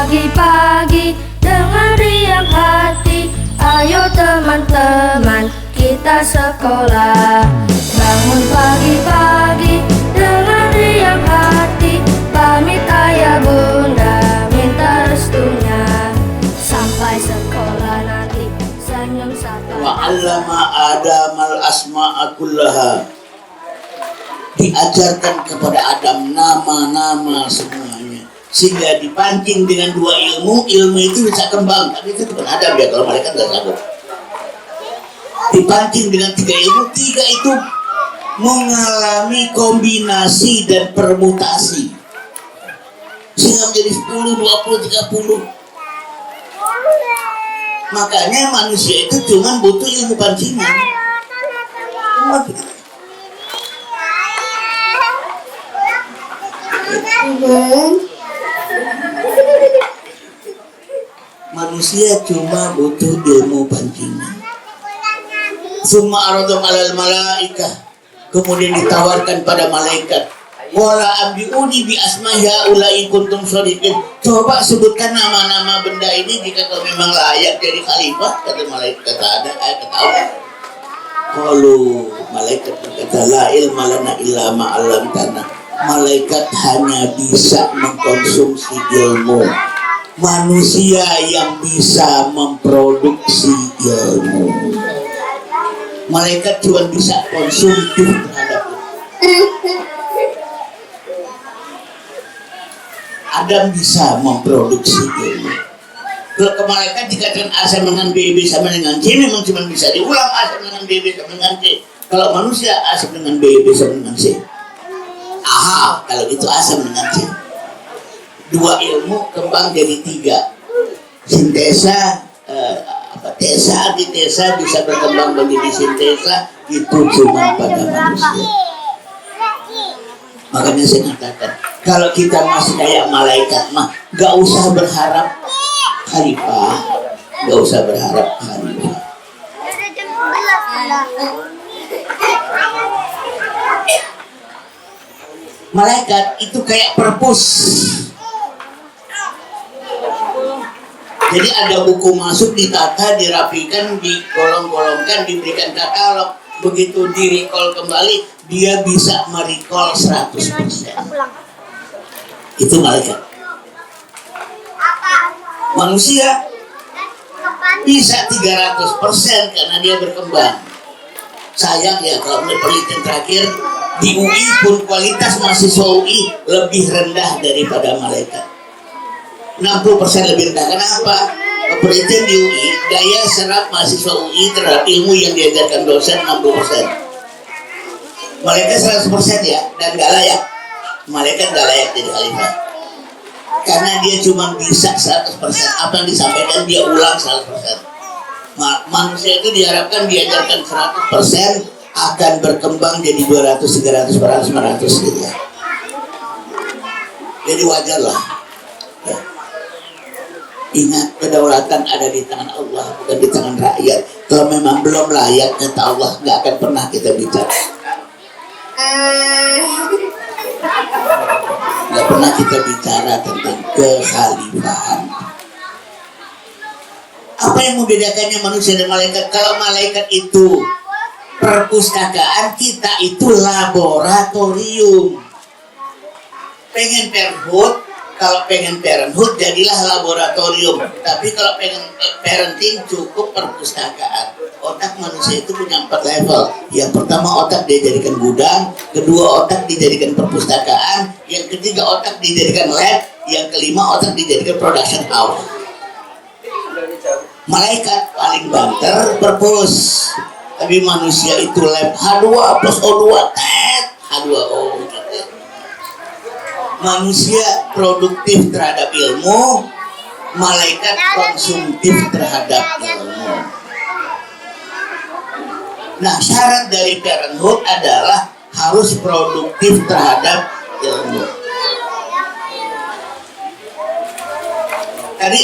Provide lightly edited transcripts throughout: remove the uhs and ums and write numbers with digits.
pagi-pagi dengan riang hati, ayo teman-teman kita sekolah. Bangun pagi-pagi dengan riang hati, pamit ayah bunda minta restunya, sampai sekolah nanti senyum sapa. Wa'allama Adamal asma'a kullaha, diajarkan kepada Adam nama-nama semuanya, sehingga dipancing dengan dua ilmu itu bisa kembang. Tapi itu bukan Adam ya, kalau malaikat nggak sanggup. Dipancing dengan tiga ilmu, tiga itu mengalami kombinasi dan permutasi sehingga menjadi 10, 20, 30. Makanya manusia itu cuma butuh ilmu pancingan. Manusia cuma butuh ilmu pancingan. Summa aradhum 'alal malaikah, kemudian ditawarkan pada malaikat. Wala ambiuni bi asma'iha ulai kuntum shodiqin. Coba sebutkan nama-nama benda ini jika kau memang layak jadi khalifah. Kata malaikat, kata Allah. Kalau malaikat berkata, la ilma lana illa ma 'allamtana. Malaikat hanya bisa mengkonsumsi ilmu. Manusia yang bisa memproduksi ilmu. Malaikat cuma bisa konsumtif terhadap ilmu. Adam bisa memproduksi ilmu. Kalau ke malaikat dikatakan A sama dengan B, B sama dengan C, memang cuma bisa diulang A sama dengan B, B sama dengan C. Kalau manusia A sama dengan B, B sama dengan C. Aha, kalau gitu A sama dengan C. Dua ilmu kembang jadi tiga. Sintesa, tesa, antitesa bisa berkembang menjadi sintesa, itu cuma pada manusia. Makanya saya katakan, kalau kita masih kayak malaikat mah gak usah berharap khalifah, gak usah berharap khalifah. Malaikat itu kayak perpus. Jadi ada buku masuk, ditata, dirapikan, digolong-golongkan, diberikan katalog. Begitu di-recall kembali, dia bisa merecall 100%. Itu malaikat. Manusia bisa 300% karena dia berkembang. Sayang ya, kalau penelitian terakhir di UI pun kualitas mahasiswa UI lebih rendah daripada malaikat. 60% lebih rendah. Kenapa? Penelitian di UI, daya serap mahasiswa UI terhadap ilmu yang diajarkan dosen 60%. Malaikat 100% ya, dan gak layak. Malaikat gak layak jadi khalifah. Karena dia cuma bisa 100%. Apa yang disampaikan dia ulang 100%. Manusia itu diharapkan diajarkan 100%, akan berkembang jadi 200, 300, 400, 500 gitu ya. Jadi wajar lah. Ya. Ingat, kedaulatan ada di tangan Allah, bukan di tangan rakyat. Kalau memang belum layak, kata Allah, gak akan pernah kita bicara. Gak pernah kita bicara tentang kekhalifahan. Apa yang membedakannya manusia dan malaikat? Kalau malaikat itu perpustakaan, kita itu laboratorium. Pengen parenthood, kalau pengen parenthood jadilah laboratorium. Tapi kalau pengen parenting cukup perpustakaan. Otak manusia itu punya 4 level. Yang pertama otak dijadikan gudang, kedua otak dijadikan perpustakaan, yang ketiga otak dijadikan lab, yang kelima otak dijadikan production house. Malaikat paling banter perpus. Tapi manusia itu lab H2 plus O2 H2O. Manusia produktif terhadap ilmu, malaikat konsumtif terhadap ilmu. Nah, syarat dari parenthood adalah harus produktif terhadap ilmu. Tadi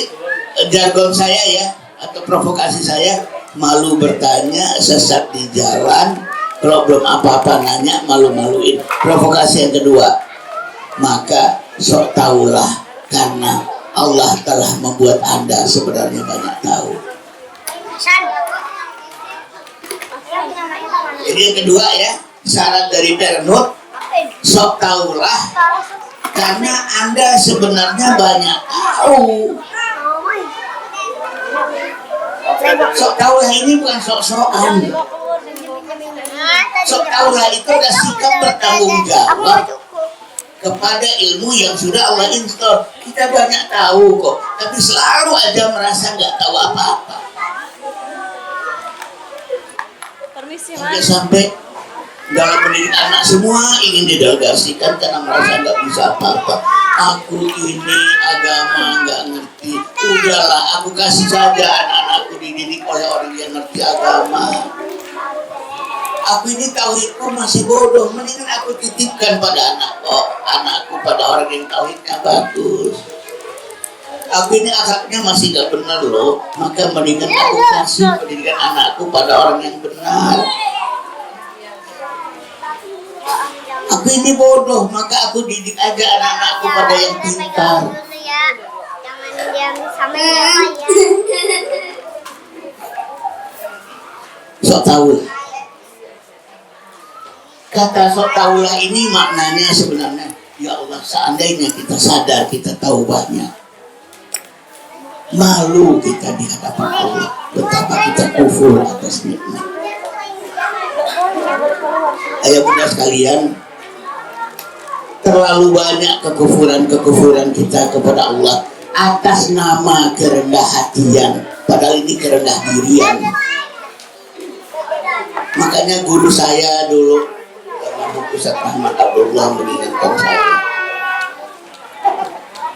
jargon saya ya, atau provokasi saya, malu bertanya, sesat di jalan, kalau belum apa-apa nanya, malu-maluin. Provokasi yang kedua, maka sok tahulah karena Allah telah membuat Anda sebenarnya banyak tahu. Jadi yang kedua ya, syarat dari parenthood, sok tahulah karena Anda sebenarnya banyak tahu. Sok tahulah ini bukan sok-sokan. Sok tahulah itu adalah sikap bertanggung jawab kepada ilmu yang sudah Allah install. Kita banyak tahu kok, tapi selalu aja merasa nggak tahu apa-apa. Sampai dalam mendidik anak semua ingin didelegasikan karena merasa nggak bisa apa-apa. Aku ini agama nggak ngerti. Udahlah, aku kasih saja anak-anakku dididik oleh orang yang ngerti agama. Aku ini tauhidku masih bodoh, mendingan aku titipkan pada anakku pada orang yang tauhidnya bagus. Aku ini akhlaknya masih gak benar loh, maka mendingan aku kasih pendidikan anakku pada orang yang benar. Aku ini bodoh, maka aku didik aja anak-anakku pada yang pintar. Sok tahu. Kata sok tahulah ini maknanya sebenarnya, ya Allah, seandainya kita sadar kita tahu banyak, malu kita di hadapan Allah betapa kita kufur atas nikmat. Ayah bunda sekalian, terlalu banyak kekufuran kita kepada Allah atas nama kerendah hatian, padahal ini kerendah dirian. Makanya guru saya dulu, Ustaz Ahmad Abdullah, mengingatkan saya,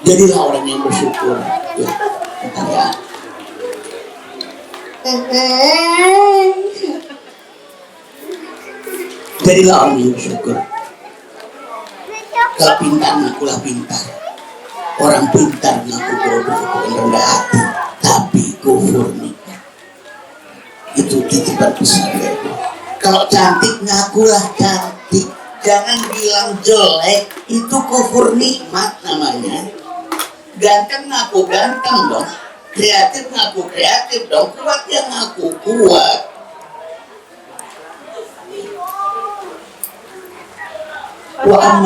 jadilah orang yang bersyukur. Ya. Jadilah orang yang bersyukur. Kalau pintar ngakulah pintar. Orang pintar ngaku bodoh bukan rendah hati, tapi kufur nikmat. Itu titipan besar ya. Kalau cantik ngakulah cantik, jangan bilang jelek, itu kufur nikmat namanya. Ganteng ngaku ganteng dong, kreatif ngaku kreatif dong, kuat yang ngaku kuat. Wa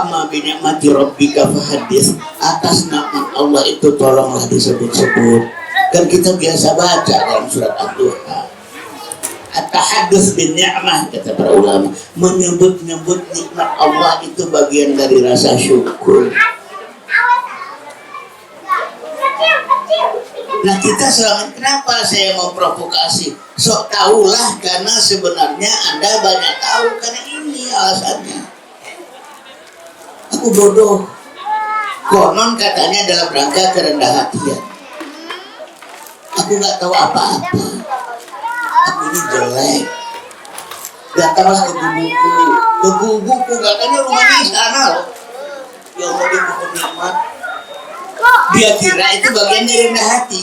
amma bi ni'mati rabbika fahaddits. Atas nikmat Allah itu tolonglah disebut-sebut. Kan kita biasa baca dalam surat Ad-Duha, at-tahaddus bin ni'mah, kata para ulama, menyebut-nyebut nikmat Allah itu bagian dari rasa syukur. Nah kita selalu, kenapa saya mau provokasi? Sok tahulah karena sebenarnya Anda banyak tahu, karena ini alasannya. Aku bodoh, konon katanya dalam rangka kerendah hatian. Aku nggak tahu apa-apa. Aku ini jelek. Datanglah ke guguku, katanya rumahnya di sana loh. Ya Allah, dia kufur nikmat. Dia kira itu bagian dari rendah hati.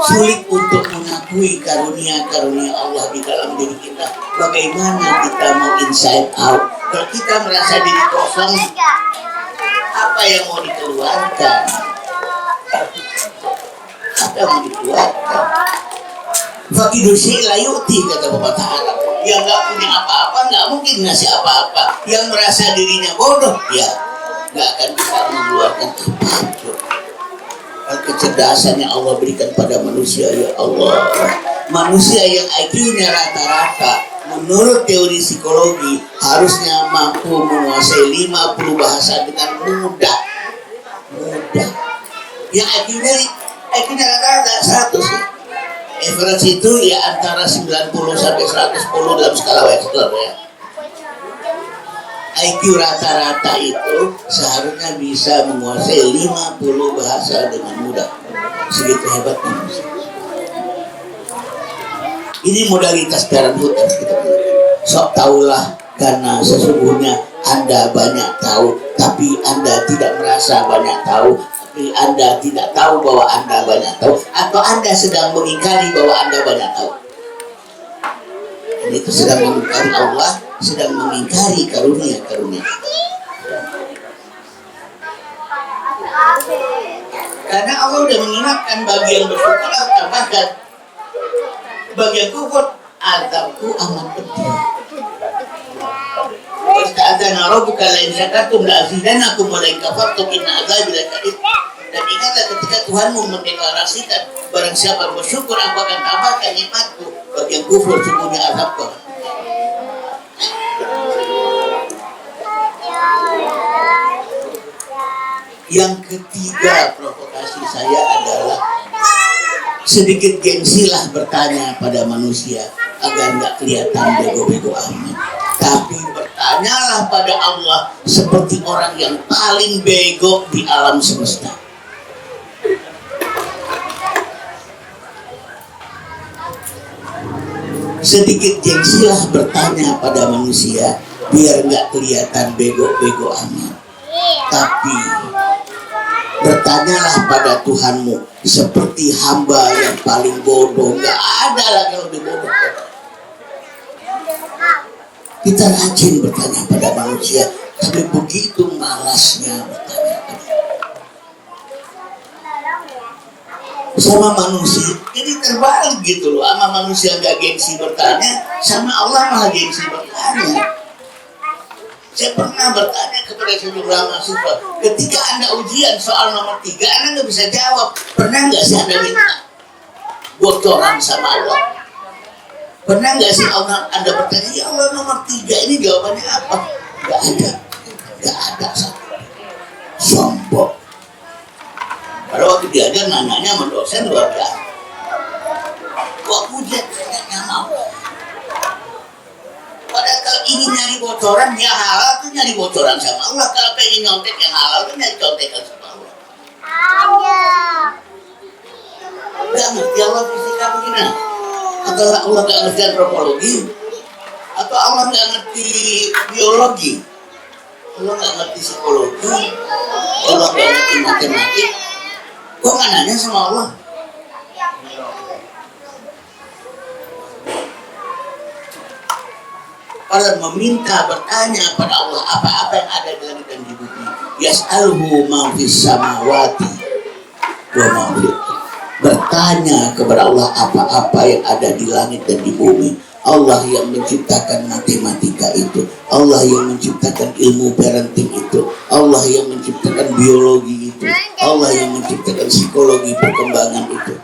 Sulit untuk mengakui karunia-karunia Allah di dalam diri kita. Bagaimana kita mau inside out? Kalau kita merasa diri kosong, apa yang mau dikeluarkan? Apa yang mau dikeluarkan? Fakidusi layuti, kata Bapak Ta'ala. Yang gak punya apa-apa gak mungkin ngasih apa-apa. Yang merasa dirinya bodoh, ya gak akan bisa mengeluarkan apapun. Kecerdasan yang Allah berikan pada manusia, ya Allah. Manusia yang IQ-nya rata-rata menurut teori psikologi harusnya mampu menguasai 50 bahasa dengan mudah. Yang IQ-nya rata-rata 100 ya. Average itu ya antara 90 sampai 110 dalam skala Wechsler ya. IQ rata-rata itu seharusnya bisa menguasai 50 bahasa dengan mudah. Segitu hebatnya manusia. Ini modalitas parenthood yang kita berikan. Sok tahulah karena sesungguhnya Anda banyak tahu, tapi Anda tidak merasa banyak tahu. Tapi Anda tidak tahu bahwa Anda banyak tahu, atau Anda sedang mengingkari bahwa Anda banyak tahu. Ini itu sedang mengingkari Allah, sedang mengingkari karunia-karunia. Karena Allah udah mengingatkan bagi yang bersyukur tambahkan, bagi yang kufur azabku amat pedih. Wasta'adzana rabbuka la in syakartum la azidannakum wa la in kafartum inna azabi lakadid. Dan ingatlah ketika Tuhanmu mendeklarasikan barang siapa bersyukur aku akan tambahkan nikmatku, bagi yang kufur sungguhnya azabku. Yang ketiga provokasi saya adalah sedikit gengsilah bertanya pada manusia agar nggak kelihatan bego-bego amat. Tapi bertanyalah pada Allah seperti orang yang paling bego di alam semesta. Sedikit gengsilah bertanya pada manusia biar nggak kelihatan bego-bego amat. Tapi bertanyalah pada Tuhanmu seperti hamba yang paling bodoh. Gak ada lagi yang lebih bodoh. Kita rajin bertanya pada manusia, tapi begitu malasnya bertanya sama manusia. Jadi terbalik gitu loh, sama manusia gak gengsi bertanya, sama Allah malah gengsi bertanya. Saya pernah bertanya kepada sejumlah mahasiswa, ketika Anda ujian soal nomor 3, Anda nggak bisa jawab. Pernah nggak sih Anda minta bocoran sama Allah? Pernah nggak sih Anda bertanya, ya Allah nomor 3 ini jawabannya apa? Nggak ada, nggak ada satu. Sombong. Pada waktu diajar nanyanya sama dosen luar biasa. Wah ujian nanya mau. Padahal kalau ingin nyari bocoran yang halal tuh nyari bocoran sama Allah. Kalau pengen nyontek yang halal tuh nyari contekan sama Allah. Gak ngerti Allah fisika begini, atau Allah gak ngerti antropologi, atau Allah gak ngerti biologi, Allah gak ngerti psikologi, Allah gak ngerti matematik. Kok gak nanya sama Allah? Kalau meminta bertanya pada Allah apa-apa yang ada di langit dan di bumi, yas'aluhu ma fis samawati wa ma fil ardh. Bertanya kepada Allah apa-apa yang ada di langit dan di bumi. Allah yang menciptakan matematika itu, Allah yang menciptakan ilmu parenting itu, Allah yang menciptakan biologi itu, Allah yang menciptakan psikologi perkembangan itu.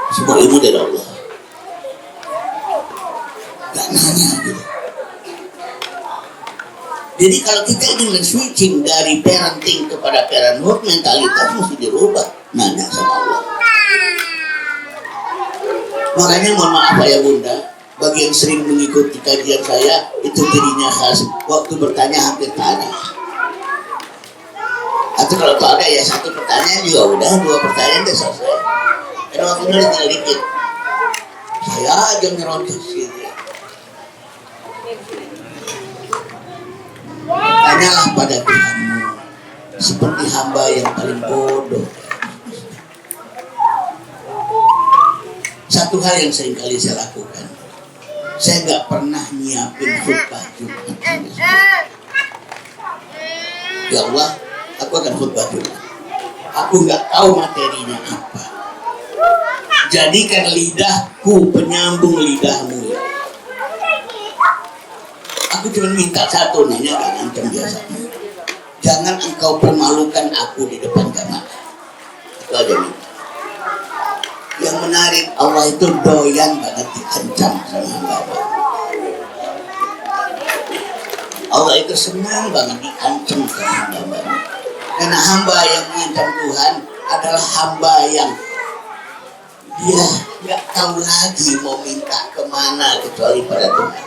Semua ilmu dari Allah. Gak nanya gitu. Jadi kalau kita ingin men-switching dari parenting kepada parenthood, mentalitas mesti dirubah, nanya sama Allah. Makanya mohon maaf ya Bunda, bagi yang sering mengikuti kajian saya, itu dirinya khas waktu bertanya hampir tak ada. Atau kalau tak ada ya satu pertanyaan juga udah, 2 pertanyaan udah selesai. Dan waktunya tinggal dikit. Saya aja ngerocos gitu. Tanyalah pada Tuhanmu seperti hamba yang paling bodoh. Satu hal yang sering kali saya lakukan, saya nggak pernah nyiapin khutbah Jumat. Ya Allah, aku akan khutbah Jumat. Aku nggak tahu materinya apa. Jadikan lidahku penyambung lidahmu ya. Aku cuma minta satu, nanya gak ngancam biasanya. Jangan engkau permalukan aku di depan jamaah. Itu aja minta. Yang menarik, Allah itu doyan banget diancam sama hamba. Allah itu senang banget diancam sama hamba. Karena hamba yang mengancam Tuhan adalah hamba yang dia gak tahu lagi mau minta kemana kecuali pada Tuhan.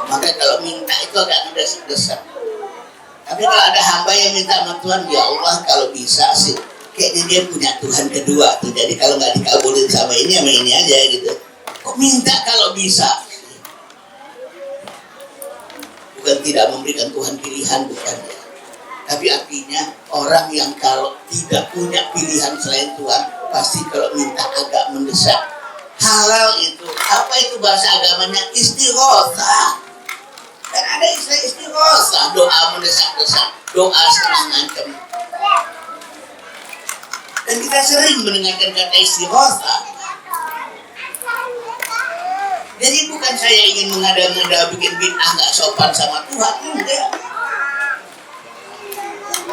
Maka kalau minta itu agak ngedesak-desak. Tapi kalau ada hamba yang minta sama Tuhan, ya Allah kalau bisa sih, kayaknya dia punya Tuhan kedua tuh. Jadi kalau nggak dikabulin sama ini aja gitu. Kok minta kalau bisa? Bukan tidak memberikan Tuhan pilihan, bukan ya. Tapi artinya orang yang kalau tidak punya pilihan selain Tuhan, pasti kalau minta agak mendesak. halal itu. Apa itu bahasa agamanya? Istighotsah. Dan ada istilah istighotsah, doa mendesak-desak, doa setengah ngancem. Dan kita sering mendengarkan kata istighotsah. Jadi bukan saya ingin mengada-ngada bikin bid'ah nggak sopan sama Tuhan, enggak.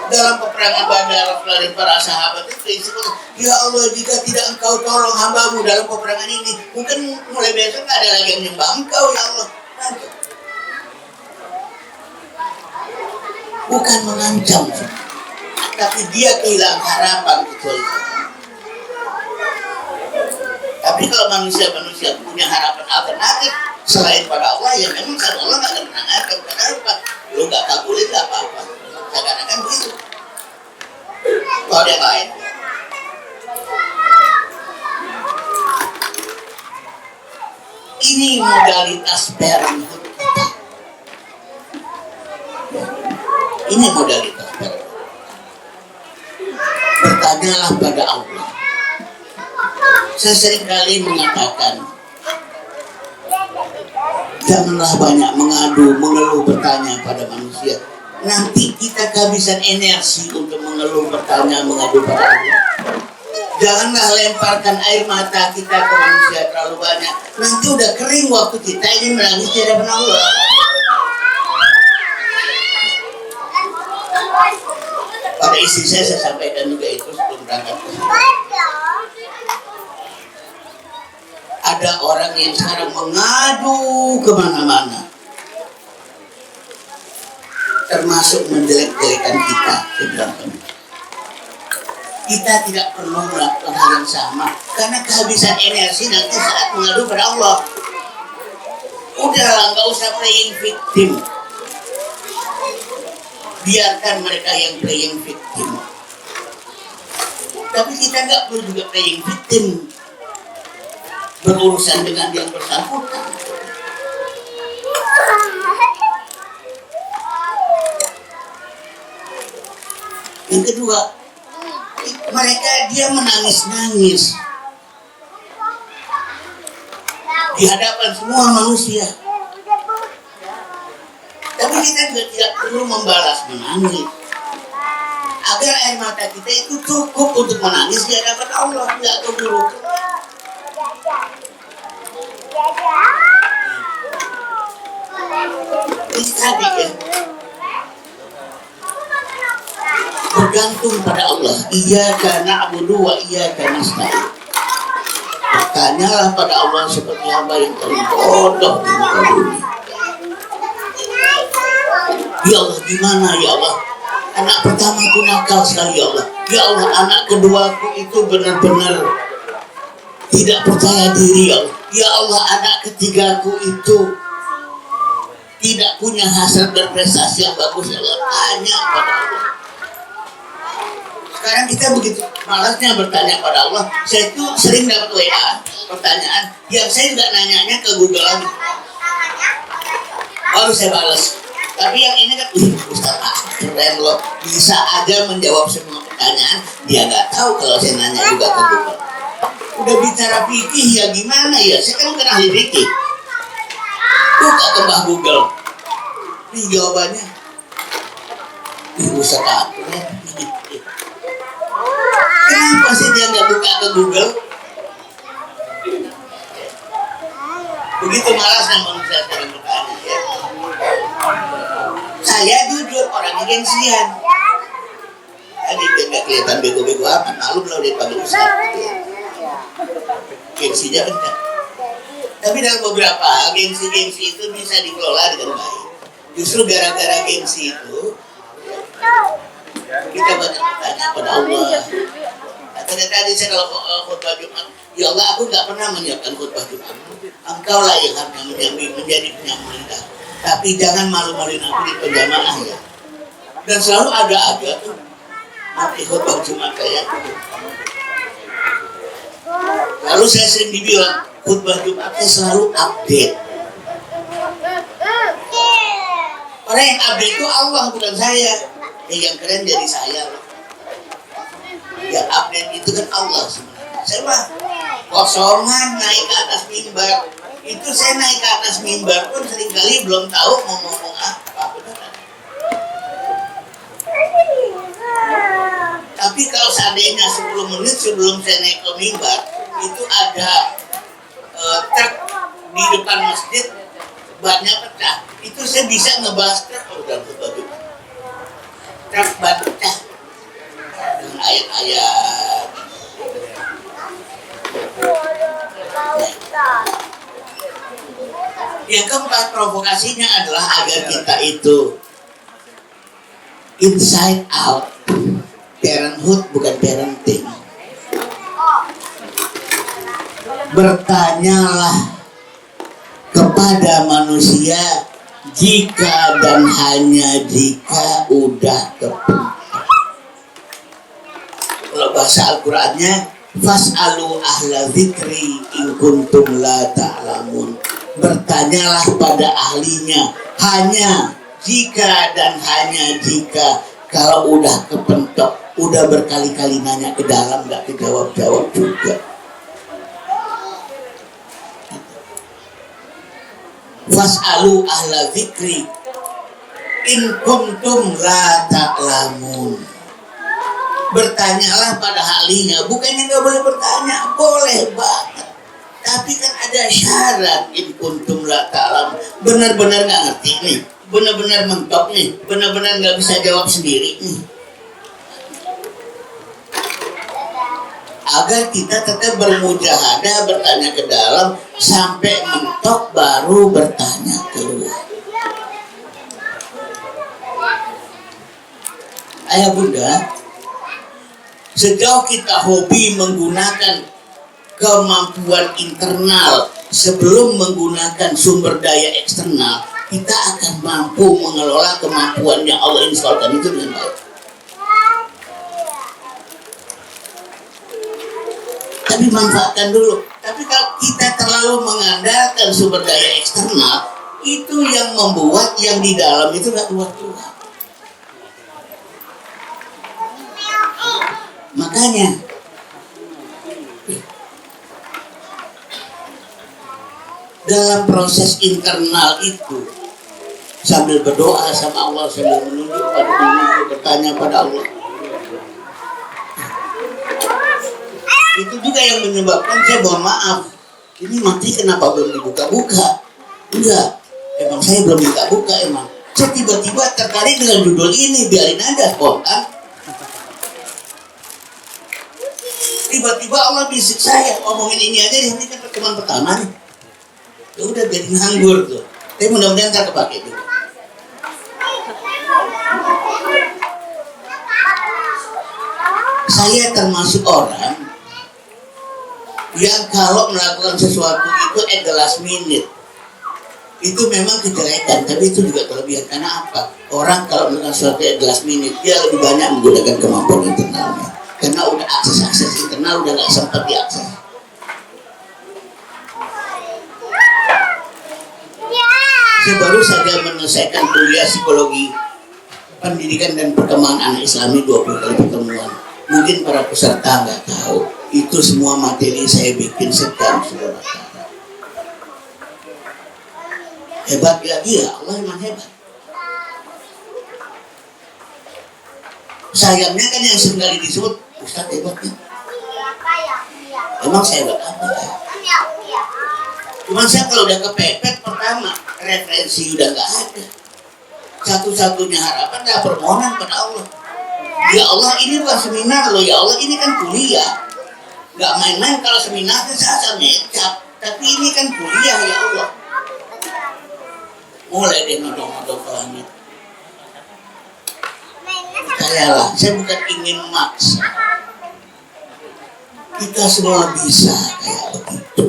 Dalam peperangan Badar dan para sahabat itu, ya Allah, jika tidak Engkau tolong hamba-Mu dalam peperangan ini, mungkin mulai besok nggak ada lagi yang menyembah Engkau, ya Allah. Bukan mengancam, tapi dia kehilangan harapan kecuali. Tapi kalau manusia punya harapan alternatif selain pada Allah, ya memang kan Allah nggak pernah ngajak. Kenapa? Lu nggak kabulin nggak apa-apa. Seakan-akan begitu. Kalau ada yang lain, ini modalitas parenthood kita. Ini modalitas parenthood. Bertanyalah pada Allah. Saya seringkali mengatakan, janganlah banyak mengadu, mengeluh, bertanya pada manusia. Nanti kita kehabisan energi untuk mengeluh, bertanya, mengadu pada Allah. Janganlah lemparkan air mata kita ke manusia terlalu banyak. Nanti udah kering waktu kita ingin menangis di hadapan Allah. Pada istri saya sampaikan juga itu sebelum berangkat. Ada orang yang sekarang mengadu kemana-mana, termasuk menjelek-jelekan kita. Kita tidak perlu melakukan hal yang sama, karena kehabisan energi nanti saat mengadu pada Allah. Udahlah, nggak usah playing victim. Biarkan mereka yang playing victim. Tapi kita nggak perlu juga playing victim, berurusan dengan yang bersangkutan. Yang kedua, dia menangis-nangis di hadapan semua manusia. Tapi kita juga tidak perlu membalas menangis. Agar air mata kita itu cukup untuk menangis di hadapan Allah, tidak keburu. Ini tadi ya, bergantung pada Allah. Iyyaka na'budu wa iyyaka nasta'in. Bertanyalah pada Allah seperti hamba yang paling bodoh di muka bumi. Ya Allah, gimana ya Allah? Anak pertamaku nakal sekali ya Allah. Ya Allah, anak keduaku itu benar-benar tidak percaya diri ya Allah. Ya Allah, anak ketigaku itu tidak punya hasil berprestasi yang bagus ya Allah. Tanya pada Allah. Sekarang kita begitu malasnya bertanya pada Allah. Saya itu sering dapat WA pertanyaan yang saya nggak nanyanya ke Google lagi. Baru saya balas. Tapi yang ini kan, Ustaz, keren loh, bisa aja menjawab semua pertanyaan. Dia nggak tahu kalau saya nanya juga ke Google. Udah bicara fikih ya gimana ya? Saya kan bukan ahli fikih. Buka ke Mbah Google. Ini jawabannya. Ustaz, kenapa sih dia nggak buka ke Google? Begitu malasnya manusia sering bertanya ya. Saya jujur orangnya gengsian. Tadi nggak kelihatan bego-bego apa, malu belum dipanggil Ustaz. Gengsinya benar. Tapi dalam beberapa gengsi-gengsi itu bisa dikelola dengan baik. Justru gara-gara gengsi itu kita banyak bertanya pada Allah. Tadi saya kalau khutbah Jumat, ya Allah, aku nggak pernah menyiapkan khutbah Jumat. Engkau lah yang harus menjadi penyambung lidah. Tapi jangan malu-maluin aku di penjamaah ya. Dan selalu ada aja tuh mati khutbah Jumat kayak itu. Lalu saya sering dibilang khutbah Jumatnya selalu update. Orang yang update itu Allah, bukan saya. Yang keren jadi saya. Yang update itu kan Allah sebenarnya. Saya mah kosongan naik ke atas mimbar. Itu saya naik ke atas mimbar pun seringkali belum tahu mau ngomong apa. Tapi kalau seandainya 10 menit sebelum saya naik ke mimbar itu ada truk di depan masjid, bannya pecah, itu saya bisa ngebahas truk udah berbagi. Truk ban pecah dengan ayat-ayat. Yang keempat, provokasinya adalah agar kita itu inside out. Parenthood bukan parenting. Bertanyalah kepada manusia jika dan hanya jika udah kepentok. Kalau bahasa Al-Qur'annya fas'alu ahla dzikri in kuntum la ta'lamun. Bertanyalah pada ahlinya hanya jika dan hanya jika. Kalau udah kepentok, udah berkali-kali nanya ke dalam nggak dijawab-jawab juga. Fas'alu ahla dzikri in kuntum la ta'lamun. Bertanyalah pada ahlinya, bukannya nggak boleh bertanya, boleh banget. Tapi kan ada syarat, in kuntum la ta'lamun. Benar-benar nggak ngerti nih, benar-benar mentok nih, benar-benar nggak bisa jawab sendiri nih. Agar kita tetap bermujahadah, bertanya ke dalam sampai mentok baru bertanya keluar. Ayah bunda, sejauh kita hobi menggunakan kemampuan internal sebelum menggunakan sumber daya eksternal, kita akan mampu mengelola kemampuan yang Allah instalkan itu dengan baik. Tapi manfaatkan dulu. Tapi kalau kita terlalu mengandalkan sumber daya eksternal, itu yang membuat yang di dalam itu nggak keluar-keluar. Makanya dalam proses internal itu sambil berdoa sama Allah, sambil menunjuk pada diri, bertanya pada Allah, itu juga yang menyebabkan saya mohon maaf, ini mati kenapa belum dibuka-buka? Enggak, emang saya belum buka-buka emang. Saya tiba-tiba tertarik dengan judul ini, biarin aja spontan. Tiba-tiba Allah bisik saya, ngomongin ini aja deh, ini kan pertemuan pertama nih. Ya udah jadi nganggur tuh. Tapi mudah-mudahan ntar kepake juga. Saya termasuk orang yang kalau melakukan sesuatu itu at the last minute, itu memang kejelekan, tapi itu juga kelebihan. Karena apa? Orang kalau melakukan sesuatu at the last minute, dia lebih banyak menggunakan kemampuan internalnya. Karena udah akses internal udah gak sempat diakses. Saya baru saja menyelesaikan kuliah psikologi pendidikan dan perkembangan anak Islami 20 kali pertemuan. Mungkin para peserta nggak tahu, itu semua materi saya bikin sedang saudara. Hebat ya dia, Allah memang hebat. Sayangnya kan yang seringkali disebut Ustaz hebatnya. Emang saya hebat apa ya? Cuman saya kalau udah kepepet, pertama referensi udah nggak ada. Satu-satunya harapan adalah permohonan pada Allah. Ya Allah, ini bukan seminar loh, ya Allah, ini kan kuliah. Nggak main-main kalau seminar kan saya ngecap. Tapi ini kan kuliah, ya Allah. Mulai deh nodong-nodong ke langit. Percayalah, saya bukan ingin maksa. Kita semua bisa kayak begitu.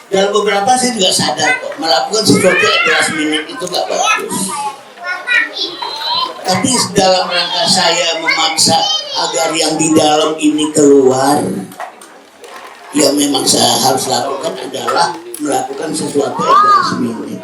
Dalam beberapa saya juga sadar kok, melakukan sesuatu at the last minute itu gak bagus. Tapi dalam rangka saya memaksa agar yang di dalam ini keluar, yang memang saya harus lakukan adalah melakukan sesuatu at the last minute.